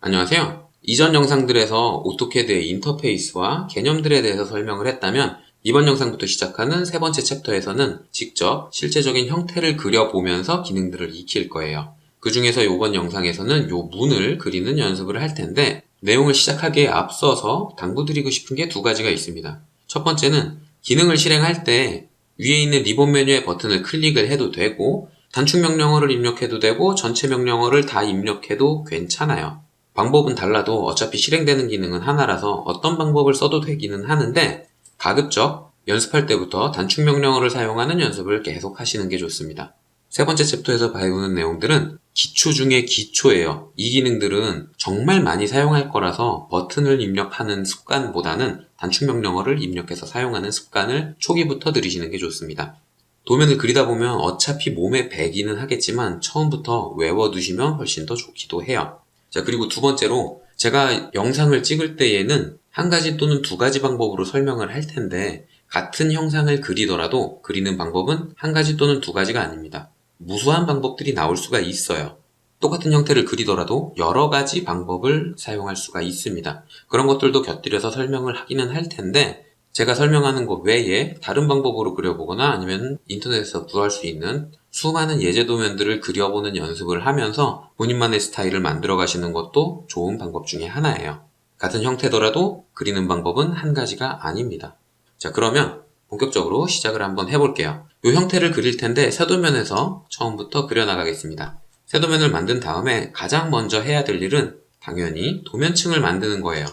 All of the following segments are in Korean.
안녕하세요. 이전 영상들에서 오토캐드의 인터페이스와 개념들에 대해서 설명을 했다면 이번 영상부터 시작하는 세 번째 챕터에서는 직접 실제적인 형태를 그려보면서 기능들을 익힐 거예요. 그 중에서 이번 영상에서는 이 문을 그리는 연습을 할 텐데 내용을 시작하기에 앞서서 당부드리고 싶은 게 두 가지가 있습니다. 첫 번째는 기능을 실행할 때 위에 있는 리본 메뉴의 버튼을 클릭을 해도 되고 단축 명령어를 입력해도 되고 전체 명령어를 다 입력해도 괜찮아요. 방법은 달라도 어차피 실행되는 기능은 하나라서 어떤 방법을 써도 되기는 하는데 가급적 연습할 때부터 단축 명령어를 사용하는 연습을 계속 하시는 게 좋습니다. 세 번째 챕터에서 배우는 내용들은 기초 중에 기초예요. 이 기능들은 정말 많이 사용할 거라서 버튼을 입력하는 습관보다는 단축 명령어를 입력해서 사용하는 습관을 초기부터 들이시는 게 좋습니다. 도면을 그리다 보면 어차피 몸에 배기는 하겠지만 처음부터 외워두시면 훨씬 더 좋기도 해요. 자, 그리고 두 번째로 제가 영상을 찍을 때에는 한 가지 또는 두 가지 방법으로 설명을 할 텐데 같은 형상을 그리더라도 그리는 방법은 한 가지 또는 두 가지가 아닙니다. 무수한 방법들이 나올 수가 있어요. 똑같은 형태를 그리더라도 여러 가지 방법을 사용할 수가 있습니다. 그런 것들도 곁들여서 설명을 하기는 할 텐데 제가 설명하는 것 외에 다른 방법으로 그려보거나 아니면 인터넷에서 구할 수 있는 수많은 예제 도면들을 그려보는 연습을 하면서 본인만의 스타일을 만들어 가시는 것도 좋은 방법 중에 하나예요. 같은 형태더라도 그리는 방법은 한 가지가 아닙니다. 자, 그러면 본격적으로 시작을 한번 해볼게요. 이 형태를 그릴 텐데 세도면에서 처음부터 그려나가겠습니다. 세도면을 만든 다음에 가장 먼저 해야 될 일은 당연히 도면층을 만드는 거예요.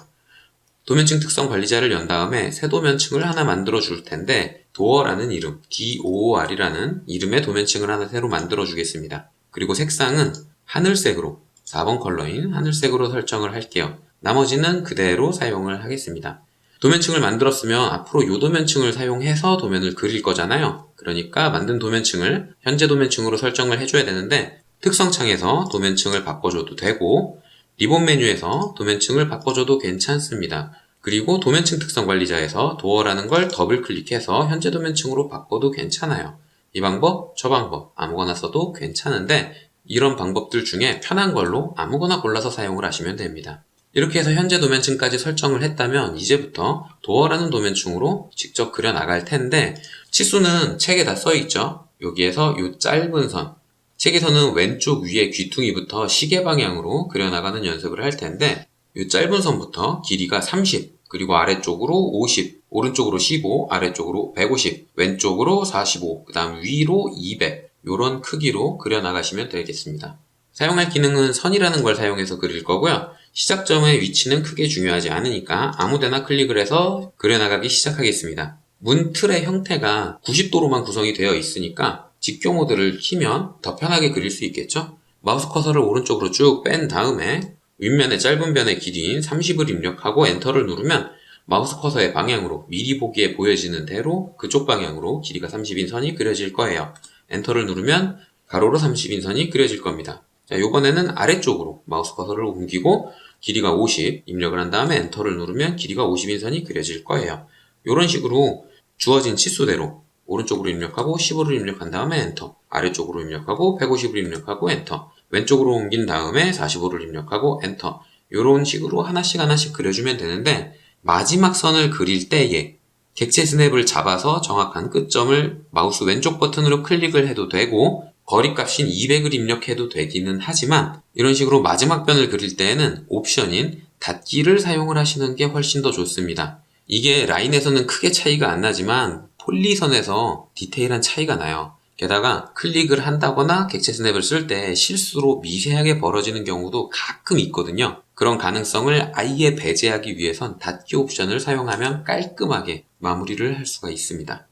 도면층 특성 관리자를 연 다음에 새 도면층을 하나 만들어 줄 텐데 도어라는 이름, DOOR이라는 이름의 도면층을 하나 새로 만들어 주겠습니다. 그리고 색상은 하늘색으로, 4번 컬러인 하늘색으로 설정을 할게요. 나머지는 그대로 사용을 하겠습니다. 도면층을 만들었으면 앞으로 이 도면층을 사용해서 도면을 그릴 거잖아요. 그러니까 만든 도면층을 현재 도면층으로 설정을 해줘야 되는데 특성창에서 도면층을 바꿔줘도 되고 리본 메뉴에서 도면층을 바꿔줘도 괜찮습니다. 그리고 도면층 특성 관리자에서 도어라는 걸 더블 클릭해서 현재 도면층으로 바꿔도 괜찮아요. 이 방법, 저 방법 아무거나 써도 괜찮은데 이런 방법들 중에 편한 걸로 아무거나 골라서 사용을 하시면 됩니다. 이렇게 해서 현재 도면층까지 설정을 했다면 이제부터 도어라는 도면층으로 직접 그려 나갈 텐데 치수는 책에 다 써있죠. 여기에서 이 짧은 선 책에서는 왼쪽 위에 귀퉁이부터 시계 방향으로 그려나가는 연습을 할 텐데 이 짧은 선부터 길이가 30, 그리고 아래쪽으로 50, 오른쪽으로 15, 아래쪽으로 150, 왼쪽으로 45, 그 다음 위로 200 이런 크기로 그려나가시면 되겠습니다. 사용할 기능은 선이라는 걸 사용해서 그릴 거고요. 시작점의 위치는 크게 중요하지 않으니까 아무데나 클릭을 해서 그려나가기 시작하겠습니다. 문 틀의 형태가 90도로만 구성이 되어 있으니까 직교 모드를 키면 더 편하게 그릴 수 있겠죠? 마우스 커서를 오른쪽으로 쭉 뺀 다음에 윗면의 짧은 변의 길이인 30을 입력하고 엔터를 누르면 마우스 커서의 방향으로 미리 보기에 보여지는 대로 그쪽 방향으로 길이가 30인 선이 그려질 거예요. 엔터를 누르면 가로로 30인 선이 그려질 겁니다. 자, 이번에는 아래쪽으로 마우스 커서를 옮기고 길이가 50 입력을 한 다음에 엔터를 누르면 길이가 50인 선이 그려질 거예요. 이런 식으로 주어진 치수대로 오른쪽으로 입력하고 15를 입력한 다음에 엔터, 아래쪽으로 입력하고 150을 입력하고 엔터, 왼쪽으로 옮긴 다음에 45를 입력하고 엔터, 이런 식으로 하나씩 그려주면 되는데 마지막 선을 그릴 때에 객체 스냅을 잡아서 정확한 끝점을 마우스 왼쪽 버튼으로 클릭을 해도 되고 거리값인 200을 입력해도 되기는 하지만 이런 식으로 마지막 변을 그릴 때에는 옵션인 닫기를 사용을 하시는 게 훨씬 더 좋습니다. 이게 라인에서는 크게 차이가 안 나지만 폴리선에서 디테일한 차이가 나요. 게다가 클릭을 한다거나 객체 스냅을 쓸 때 실수로 미세하게 벌어지는 경우도 가끔 있거든요. 그런 가능성을 아예 배제하기 위해선 닫기 옵션을 사용하면 깔끔하게 마무리를 할 수가 있습니다.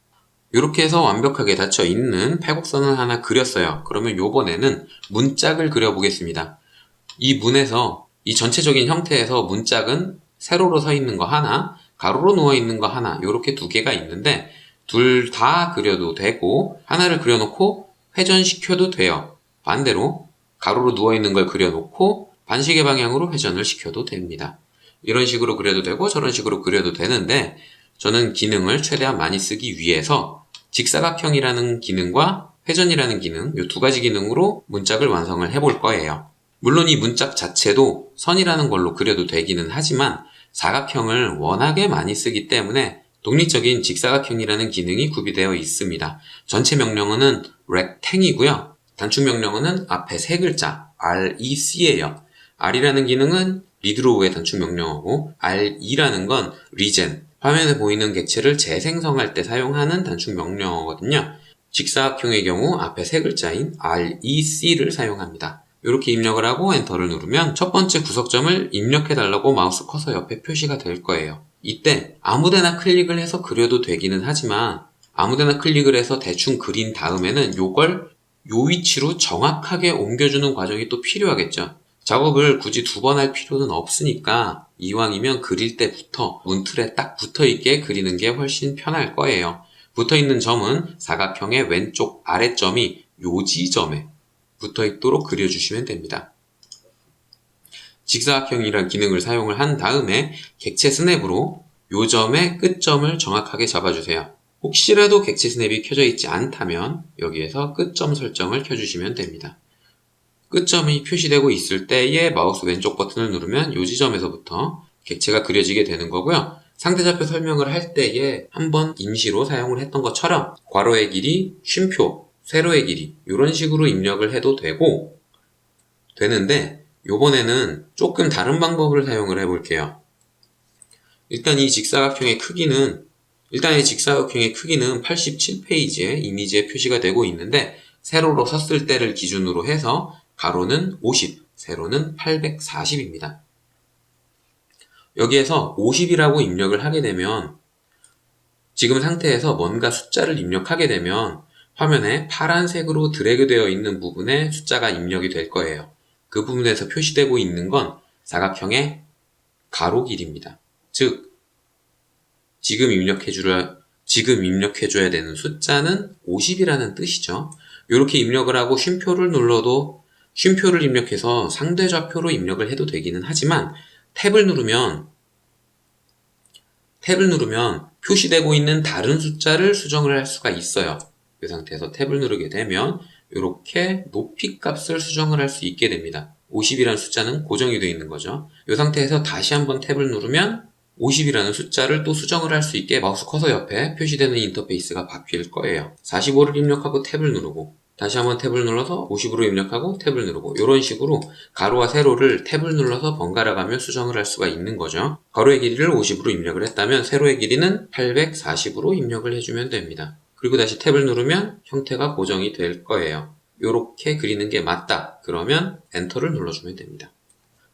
이렇게 해서 완벽하게 닫혀 있는 팔곡선을 하나 그렸어요. 그러면 요번에는 문짝을 그려보겠습니다. 이 문에서 이 전체적인 형태에서 문짝은 세로로 서 있는 거 하나, 가로로 누워 있는 거 하나 이렇게 두 개가 있는데 둘 다 그려도 되고 하나를 그려놓고 회전시켜도 돼요. 반대로 가로로 누워있는 걸 그려놓고 반시계 방향으로 회전을 시켜도 됩니다. 이런 식으로 그려도 되고 저런 식으로 그려도 되는데 저는 기능을 최대한 많이 쓰기 위해서 직사각형이라는 기능과 회전이라는 기능 이 두 가지 기능으로 문짝을 완성을 해볼 거예요. 물론 이 문짝 자체도 선이라는 걸로 그려도 되기는 하지만 사각형을 워낙에 많이 쓰기 때문에 독립적인 직사각형이라는 기능이 구비되어 있습니다. 전체 명령어는 rectang이고요. 단축 명령어는 앞에 세 글자 rec예요. r이라는 기능은 리드로우의 단축 명령어고 re라는 건 regen, 화면에 보이는 객체를 재생성할 때 사용하는 단축 명령어거든요. 직사각형의 경우 앞에 세 글자인 rec를 사용합니다. 이렇게 입력을 하고 엔터를 누르면 첫 번째 구석점을 입력해달라고 마우스 커서 옆에 표시가 될 거예요. 이때 아무데나 클릭을 해서 그려도 되기는 하지만 아무데나 클릭을 해서 대충 그린 다음에는 요걸 요 위치로 정확하게 옮겨주는 과정이 또 필요하겠죠. 작업을 굳이 두 번 할 필요는 없으니까 이왕이면 그릴 때부터 문틀에 딱 붙어있게 그리는 게 훨씬 편할 거예요. 붙어있는 점은 사각형의 왼쪽 아래점이 요 지점에 붙어있도록 그려주시면 됩니다. 직사각형이란 기능을 사용을 한 다음에 객체 스냅으로 요 점의 끝점을 정확하게 잡아주세요. 혹시라도 객체 스냅이 켜져 있지 않다면 여기에서 끝점 설정을 켜주시면 됩니다. 끝점이 표시되고 있을 때에 마우스 왼쪽 버튼을 누르면 요 지점에서부터 객체가 그려지게 되는 거고요. 상대좌표 설명을 할 때에 한번 임시로 사용을 했던 것처럼 괄호의 길이, 쉼표, 세로의 길이 이런 식으로 입력을 해도 되는데 요번에는 조금 다른 방법을 사용을 해볼게요. 일단 이 직사각형의 크기는 87페이지에 이미지에 표시가 되고 있는데 세로로 섰을 때를 기준으로 해서 가로는 50, 세로는 840입니다. 여기에서 50이라고 입력을 하게 되면 지금 상태에서 뭔가 숫자를 입력하게 되면 화면에 파란색으로 드래그 되어 있는 부분에 숫자가 입력이 될 거예요. 그 부분에서 표시되고 있는 건 사각형의 가로 길입니다. 즉 지금 입력해줘야 되는 숫자는 50이라는 뜻이죠. 이렇게 입력을 하고 쉼표를 눌러도 쉼표를 입력해서 상대좌표로 입력을 해도 되기는 하지만 탭을 누르면 표시되고 있는 다른 숫자를 수정을 할 수가 있어요. 이 상태에서 탭을 누르게 되면 이렇게 높이 값을 수정을 할 수 있게 됩니다. 50이라는 숫자는 고정이 되어 있는 거죠. 이 상태에서 다시 한번 탭을 누르면 50이라는 숫자를 또 수정을 할 수 있게 마우스 커서 옆에 표시되는 인터페이스가 바뀔 거예요. 45를 입력하고 탭을 누르고 다시 한번 탭을 눌러서 50으로 입력하고 탭을 누르고 이런 식으로 가로와 세로를 탭을 눌러서 번갈아 가며 수정을 할 수가 있는 거죠. 가로의 길이를 50으로 입력을 했다면 세로의 길이는 840으로 입력을 해주면 됩니다. 그리고 다시 탭을 누르면 형태가 고정이 될 거예요. 이렇게 그리는 게 맞다. 그러면 엔터를 눌러주면 됩니다.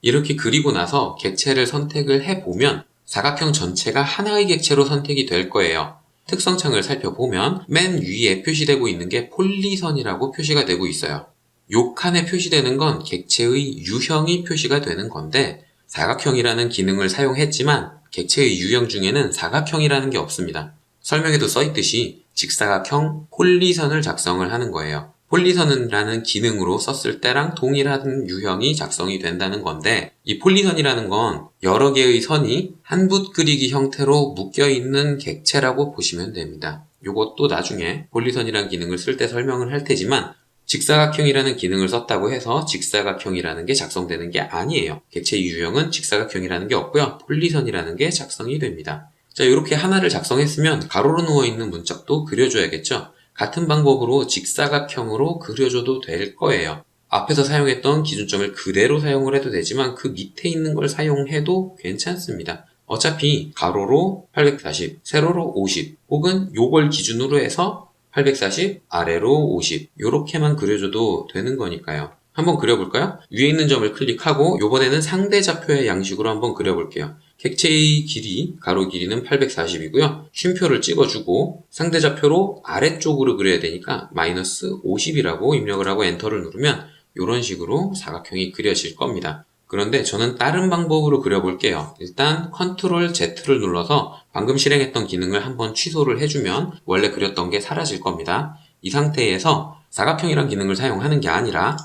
이렇게 그리고 나서 객체를 선택을 해보면 사각형 전체가 하나의 객체로 선택이 될 거예요. 특성창을 살펴보면 맨 위에 표시되고 있는 게 폴리선이라고 표시가 되고 있어요. 요 칸에 표시되는 건 객체의 유형이 표시가 되는 건데 사각형이라는 기능을 사용했지만 객체의 유형 중에는 사각형이라는 게 없습니다. 설명에도 써있듯이 직사각형 폴리선을 작성을 하는 거예요. 폴리선이라는 기능으로 썼을 때랑 동일한 유형이 작성이 된다는 건데 이 폴리선이라는 건 여러 개의 선이 한 붓 그리기 형태로 묶여있는 객체라고 보시면 됩니다. 이것도 나중에 폴리선이라는 기능을 쓸 때 설명을 할 테지만 직사각형이라는 기능을 썼다고 해서 직사각형이라는 게 작성되는 게 아니에요. 객체의 유형은 직사각형이라는 게 없고요. 폴리선이라는 게 작성이 됩니다. 자, 이렇게 하나를 작성했으면 가로로 누워있는 문짝도 그려줘야겠죠. 같은 방법으로 직사각형으로 그려줘도 될 거예요. 앞에서 사용했던 기준점을 그대로 사용을 해도 되지만 그 밑에 있는 걸 사용해도 괜찮습니다. 어차피 가로로 840, 세로로 50 혹은 요걸 기준으로 해서 840, 아래로 50 요렇게만 그려줘도 되는 거니까요. 한번 그려볼까요? 위에 있는 점을 클릭하고 이번에는 상대좌표의 양식으로 한번 그려볼게요. 객체의 길이, 가로 길이는 840이고요. 쉼표를 찍어주고 상대좌표로 아래쪽으로 그려야 되니까 마이너스 50이라고 입력을 하고 엔터를 누르면 이런 식으로 사각형이 그려질 겁니다. 그런데 저는 다른 방법으로 그려볼게요. 일단 컨트롤 Z를 눌러서 방금 실행했던 기능을 한번 취소를 해주면 원래 그렸던 게 사라질 겁니다. 이 상태에서 사각형이란 기능을 사용하는 게 아니라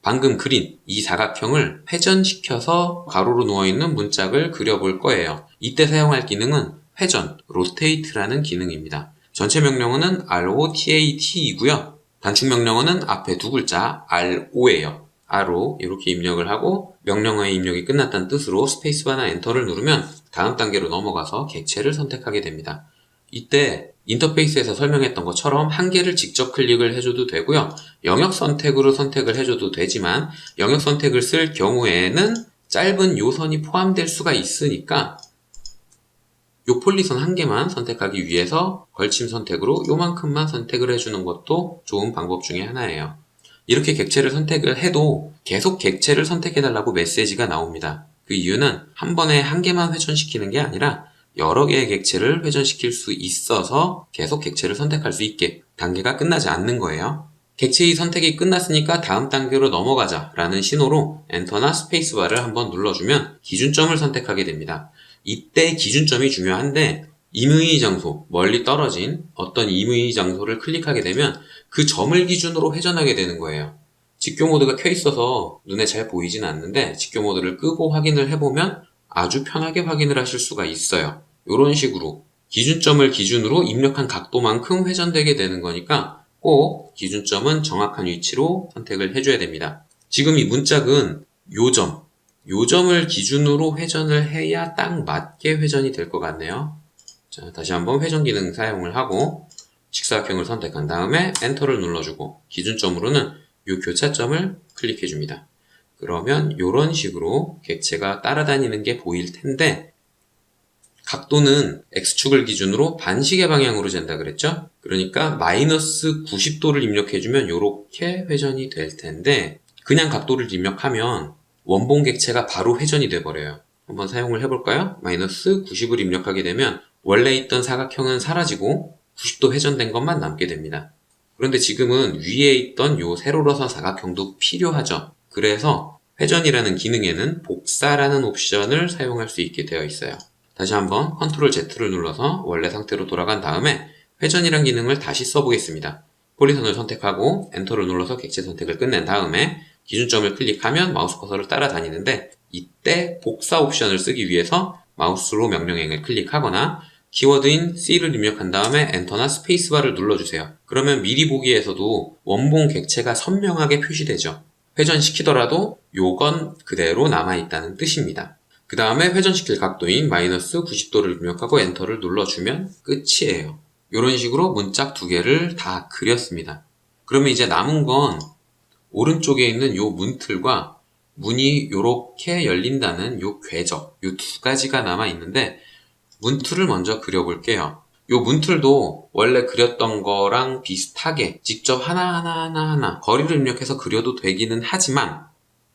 방금 그린 이 사각형을 회전시켜서 가로로 누워있는 문짝을 그려볼 거예요. 이때 사용할 기능은 회전, rotate라는 기능입니다. 전체 명령어는 rotate이고요. 단축 명령어는 앞에 두 글자 ro예요. R로 이렇게 입력을 하고 명령어의 입력이 끝났다는 뜻으로 스페이스바나 엔터를 누르면 다음 단계로 넘어가서 객체를 선택하게 됩니다. 이때 인터페이스에서 설명했던 것처럼 한 개를 직접 클릭을 해줘도 되고요. 영역 선택으로 선택을 해줘도 되지만 영역 선택을 쓸 경우에는 짧은 요선이 포함될 수가 있으니까 요 폴리선 한 개만 선택하기 위해서 걸침 선택으로 요만큼만 선택을 해주는 것도 좋은 방법 중에 하나예요. 이렇게 객체를 선택을 해도 계속 객체를 선택해달라고 메시지가 나옵니다. 그 이유는 한 번에 한 개만 회전시키는 게 아니라 여러 개의 객체를 회전시킬 수 있어서 계속 객체를 선택할 수 있게 단계가 끝나지 않는 거예요. 객체의 선택이 끝났으니까 다음 단계로 넘어가자 라는 신호로 엔터나 스페이스바를 한번 눌러주면 기준점을 선택하게 됩니다. 이때 기준점이 중요한데 임의 장소, 멀리 떨어진 어떤 임의 장소를 클릭하게 되면 그 점을 기준으로 회전하게 되는 거예요. 직교 모드가 켜 있어서 눈에 잘 보이진 않는데 직교 모드를 끄고 확인을 해보면 아주 편하게 확인을 하실 수가 있어요. 이런 식으로 기준점을 기준으로 입력한 각도만큼 회전되게 되는 거니까 꼭 기준점은 정확한 위치로 선택을 해줘야 됩니다. 지금 이 문짝은 요점을 기준으로 회전을 해야 딱 맞게 회전이 될 것 같네요. 자, 다시 한번 회전 기능 사용을 하고 직사각형을 선택한 다음에 엔터를 눌러주고 기준점으로는 이 교차점을 클릭해 줍니다. 그러면 이런 식으로 객체가 따라다니는 게 보일 텐데 각도는 X축을 기준으로 반시계 방향으로 잰다 그랬죠? 그러니까 마이너스 90도를 입력해주면 이렇게 회전이 될 텐데 그냥 각도를 입력하면 원본 객체가 바로 회전이 돼버려요. 한번 사용을 해볼까요? 마이너스 90을 입력하게 되면 원래 있던 사각형은 사라지고 90도 회전된 것만 남게 됩니다. 그런데 지금은 위에 있던 요 세로로선 사각형도 필요하죠. 그래서 회전이라는 기능에는 복사라는 옵션을 사용할 수 있게 되어 있어요. 다시 한번 컨트롤 Z를 눌러서 원래 상태로 돌아간 다음에 회전이란 기능을 다시 써보겠습니다. 폴리선을 선택하고 엔터를 눌러서 객체 선택을 끝낸 다음에 기준점을 클릭하면 마우스 커서를 따라다니는데 이때 복사 옵션을 쓰기 위해서 마우스로 명령행을 클릭하거나 키워드인 C를 입력한 다음에 엔터나 스페이스바를 눌러주세요. 그러면 미리 보기에서도 원본 객체가 선명하게 표시되죠. 회전시키더라도 요건 그대로 남아있다는 뜻입니다. 그 다음에 회전시킬 각도인 마이너스 90도를 입력하고 엔터를 눌러주면 끝이에요. 이런 식으로 문짝 두 개를 다 그렸습니다. 그러면 이제 남은 건 오른쪽에 있는 요 문틀과 문이 요렇게 열린다는 요 궤적, 요 두 가지가 남아 있는데 문틀을 먼저 그려볼게요. 요 문틀도 원래 그렸던 거랑 비슷하게 직접 하나하나 거리를 입력해서 그려도 되기는 하지만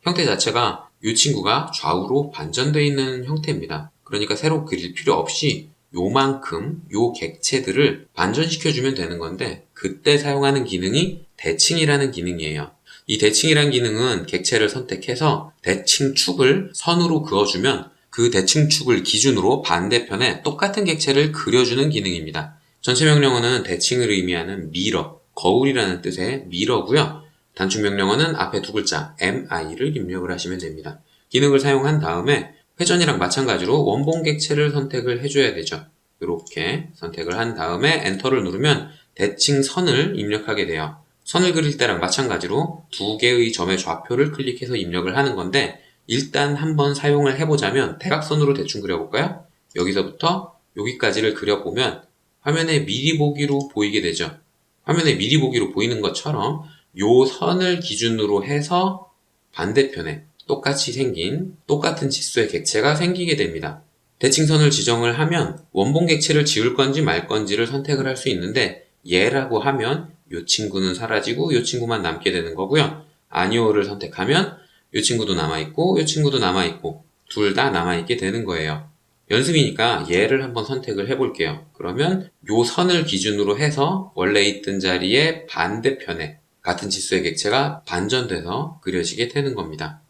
형태 자체가 이 친구가 좌우로 반전되어 있는 형태입니다. 그러니까 새로 그릴 필요 없이 요만큼 요 객체들을 반전시켜주면 되는 건데 그때 사용하는 기능이 대칭이라는 기능이에요. 이 대칭이라는 기능은 객체를 선택해서 대칭축을 선으로 그어주면 그 대칭축을 기준으로 반대편에 똑같은 객체를 그려주는 기능입니다. 전체 명령어는 대칭을 의미하는 미러, 거울이라는 뜻의 미러고요. 단축 명령어는 앞에 두 글자 MI를 입력을 하시면 됩니다. 기능을 사용한 다음에 회전이랑 마찬가지로 원본 객체를 선택을 해줘야 되죠. 이렇게 선택을 한 다음에 엔터를 누르면 대칭 선을 입력하게 돼요. 선을 그릴 때랑 마찬가지로 두 개의 점의 좌표를 클릭해서 입력을 하는 건데 일단 한번 사용을 해보자면 대각선으로 대충 그려볼까요? 여기서부터 여기까지를 그려보면 화면에 미리 보기로 보이게 되죠. 화면에 미리 보기로 보이는 것처럼 요 선을 기준으로 해서 반대편에 똑같이 생긴 똑같은 치수의 객체가 생기게 됩니다. 대칭선을 지정을 하면 원본 객체를 지울 건지 말 건지를 선택을 할 수 있는데 예라고 하면 요 친구는 사라지고 요 친구만 남게 되는 거고요. 아니오를 선택하면 요 친구도 남아있고 요 친구도 남아있고 둘 다 남아있게 되는 거예요. 연습이니까 얘를 한번 선택을 해볼게요. 그러면 요 선을 기준으로 해서 원래 있던 자리에 반대편에 같은 치수의 객체가 반전돼서 그려지게 되는 겁니다.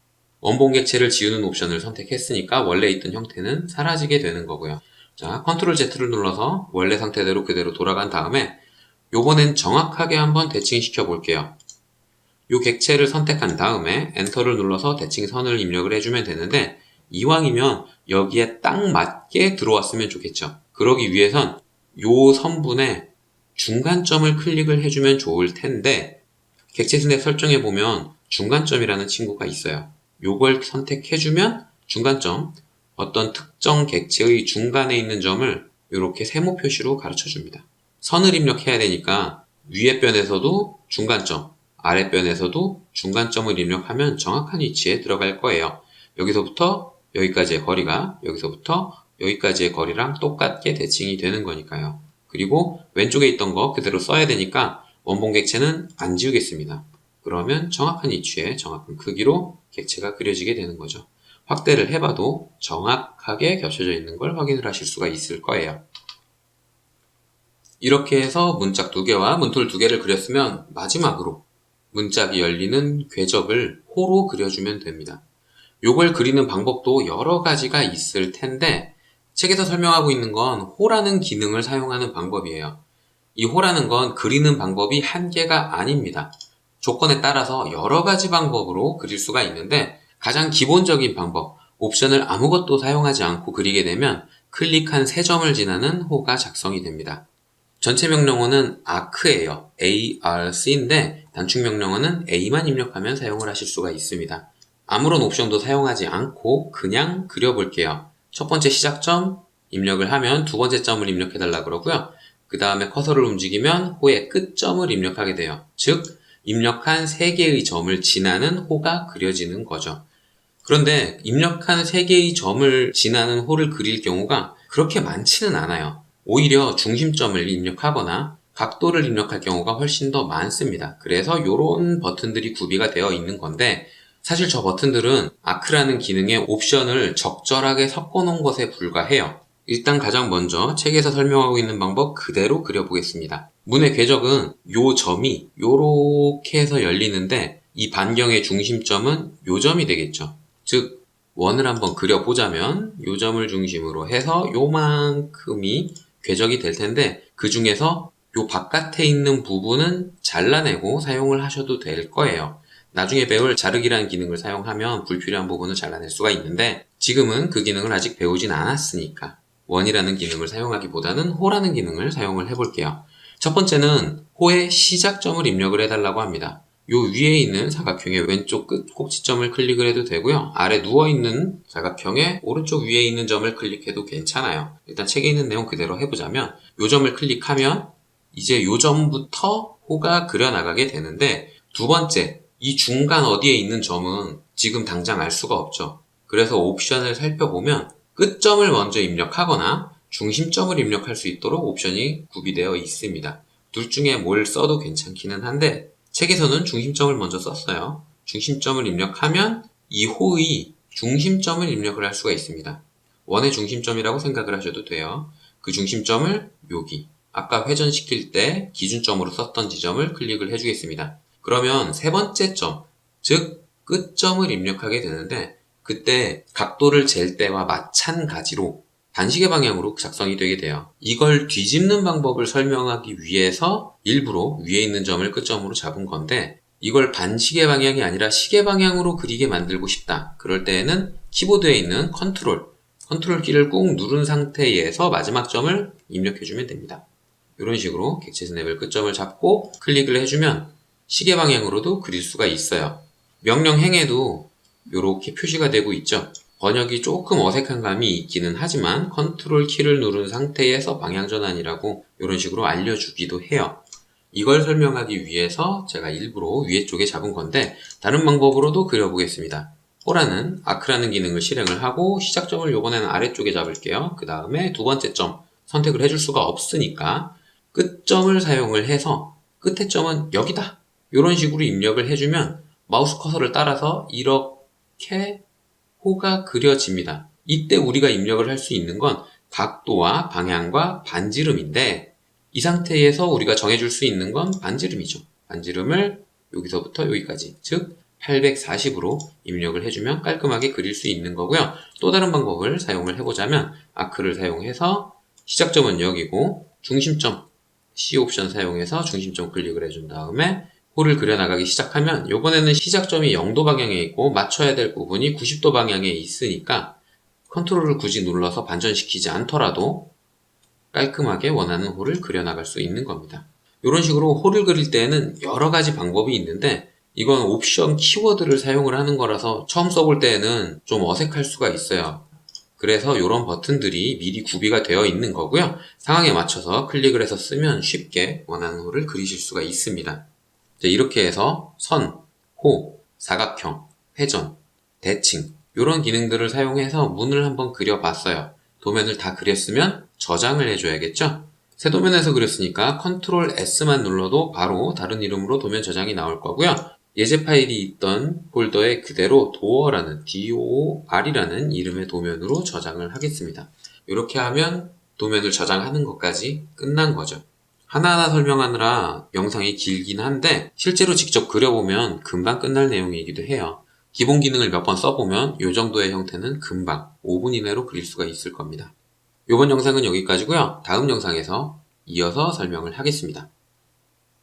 원본 객체를 지우는 옵션을 선택했으니까 원래 있던 형태는 사라지게 되는 거고요. 자, 컨트롤 Z를 눌러서 원래 상태대로 그대로 돌아간 다음에 요번엔 정확하게 한번 대칭시켜 볼게요. 요 객체를 선택한 다음에 엔터를 눌러서 대칭선을 입력을 해주면 되는데 이왕이면 여기에 딱 맞게 들어왔으면 좋겠죠. 그러기 위해선 요 선분의 중간점을 클릭을 해주면 좋을 텐데 객체 스냅 설정해 보면 중간점이라는 친구가 있어요. 요걸 선택해주면 중간점, 어떤 특정 객체의 중간에 있는 점을 이렇게 세모 표시로 가르쳐줍니다. 선을 입력해야 되니까 위에 변에서도 중간점, 아래 변에서도 중간점을 입력하면 정확한 위치에 들어갈 거예요. 여기서부터 여기까지의 거리가 여기서부터 여기까지의 거리랑 똑같게 대칭이 되는 거니까요. 그리고 왼쪽에 있던 거 그대로 써야 되니까 원본 객체는 안 지우겠습니다. 그러면 정확한 위치에 정확한 크기로 객체가 그려지게 되는 거죠. 확대를 해봐도 정확하게 겹쳐져 있는 걸 확인을 하실 수가 있을 거예요. 이렇게 해서 문짝 2개와 문틀 2개를 그렸으면 마지막으로 문짝이 열리는 궤적을 호로 그려주면 됩니다. 요걸 그리는 방법도 여러 가지가 있을 텐데 책에서 설명하고 있는 건 호라는 기능을 사용하는 방법이에요. 이 호라는 건 그리는 방법이 한계가 아닙니다. 조건에 따라서 여러 가지 방법으로 그릴 수가 있는데 가장 기본적인 방법, 옵션을 아무것도 사용하지 않고 그리게 되면 클릭한 3점을 지나는 호가 작성이 됩니다. 전체 명령어는 arc예요. arc인데 단축 명령어는 a만 입력하면 사용을 하실 수가 있습니다. 아무런 옵션도 사용하지 않고 그냥 그려볼게요. 첫 번째 시작점 입력을 하면 두 번째 점을 입력해달라 그러고요. 그 다음에 커서를 움직이면 호의 끝점을 입력하게 돼요. 즉 입력한 3개의 점을 지나는 호가 그려지는 거죠. 그런데 입력한 3개의 점을 지나는 호를 그릴 경우가 그렇게 많지는 않아요. 오히려 중심점을 입력하거나 각도를 입력할 경우가 훨씬 더 많습니다. 그래서 이런 버튼들이 구비가 되어 있는 건데 사실 저 버튼들은 아크라는 기능의 옵션을 적절하게 섞어놓은 것에 불과해요. 일단 가장 먼저 책에서 설명하고 있는 방법 그대로 그려보겠습니다. 문의 궤적은 요 점이 요렇게 해서 열리는데 이 반경의 중심점은 요 점이 되겠죠. 즉 원을 한번 그려보자면 요 점을 중심으로 해서 요만큼이 궤적이 될 텐데 그 중에서 요 바깥에 있는 부분은 잘라내고 사용을 하셔도 될 거예요. 나중에 배울 자르기라는 기능을 사용하면 불필요한 부분을 잘라낼 수가 있는데 지금은 그 기능을 아직 배우진 않았으니까 원이라는 기능을 사용하기보다는 호라는 기능을 사용을 해볼게요. 첫 번째는 호의 시작점을 입력을 해달라고 합니다. 요 위에 있는 사각형의 왼쪽 끝 꼭지점을 클릭을 해도 되고요. 아래 누워있는 사각형의 오른쪽 위에 있는 점을 클릭해도 괜찮아요. 일단 책에 있는 내용 그대로 해보자면 요 점을 클릭하면 이제 요 점부터 호가 그려나가게 되는데 두 번째, 이 중간 어디에 있는 점은 지금 당장 알 수가 없죠. 그래서 옵션을 살펴보면 끝점을 먼저 입력하거나 중심점을 입력할 수 있도록 옵션이 구비되어 있습니다. 둘 중에 뭘 써도 괜찮기는 한데 책에서는 중심점을 먼저 썼어요. 중심점을 입력하면 이 호의 중심점을 입력을 할 수가 있습니다. 원의 중심점이라고 생각을 하셔도 돼요. 그 중심점을 여기 아까 회전시킬 때 기준점으로 썼던 지점을 클릭을 해주겠습니다. 그러면 세 번째 점, 즉 끝점을 입력하게 되는데 그때 각도를 잴 때와 마찬가지로 반시계 방향으로 작성이 되게 돼요. 이걸 뒤집는 방법을 설명하기 위해서 일부러 위에 있는 점을 끝점으로 잡은 건데 이걸 반시계 방향이 아니라 시계 방향으로 그리게 만들고 싶다. 그럴 때에는 키보드에 있는 컨트롤 키를 꾹 누른 상태에서 마지막 점을 입력해주면 됩니다. 이런 식으로 객체 스냅을 끝점을 잡고 클릭을 해주면 시계 방향으로도 그릴 수가 있어요. 명령 행에도 이렇게 표시가 되고 있죠. 번역이 조금 어색한 감이 있기는 하지만 컨트롤 키를 누른 상태에서 방향 전환이라고 이런 식으로 알려주기도 해요. 이걸 설명하기 위해서 제가 일부러 위에 쪽에 잡은 건데 다른 방법으로도 그려보겠습니다. 호라는 아크라는 기능을 실행을 하고 시작점을 이번에는 아래쪽에 잡을게요. 그 다음에 두 번째 점 선택을 해줄 수가 없으니까 끝점을 사용을 해서 끝의 점은 여기다. 이런 식으로 입력을 해주면 마우스 커서를 따라서 이렇게 호가 그려집니다. 이때 우리가 입력을 할 수 있는 건 각도와 방향과 반지름인데 이 상태에서 우리가 정해줄 수 있는 건 반지름이죠. 반지름을 여기서부터 여기까지 즉 840으로 입력을 해주면 깔끔하게 그릴 수 있는 거고요. 또 다른 방법을 사용을 해보자면 아크를 사용해서 시작점은 여기고 중심점 C 옵션 사용해서 중심점 클릭을 해준 다음에 호를 그려나가기 시작하면 이번에는 시작점이 0도 방향에 있고 맞춰야 될 부분이 90도 방향에 있으니까 컨트롤을 굳이 눌러서 반전시키지 않더라도 깔끔하게 원하는 호를 그려나갈 수 있는 겁니다. 이런 식으로 호를 그릴 때에는 여러 가지 방법이 있는데 이건 옵션 키워드를 사용을 하는 거라서 처음 써볼 때에는 좀 어색할 수가 있어요. 그래서 이런 버튼들이 미리 구비가 되어 있는 거고요. 상황에 맞춰서 클릭을 해서 쓰면 쉽게 원하는 호를 그리실 수가 있습니다. 이렇게 해서 선, 호, 사각형, 회전, 대칭 이런 기능들을 사용해서 문을 한번 그려봤어요. 도면을 다 그렸으면 저장을 해줘야겠죠? 새 도면에서 그렸으니까 컨트롤 S만 눌러도 바로 다른 이름으로 도면 저장이 나올 거고요. 예제 파일이 있던 폴더에 그대로 도어라는 DOOR이라는 이름의 도면으로 저장을 하겠습니다. 이렇게 하면 도면을 저장하는 것까지 끝난 거죠. 하나하나 설명하느라 영상이 길긴 한데 실제로 직접 그려보면 금방 끝날 내용이기도 해요. 기본 기능을 몇 번 써보면 이 정도의 형태는 금방 5분 이내로 그릴 수가 있을 겁니다. 이번 영상은 여기까지고요. 다음 영상에서 이어서 설명을 하겠습니다.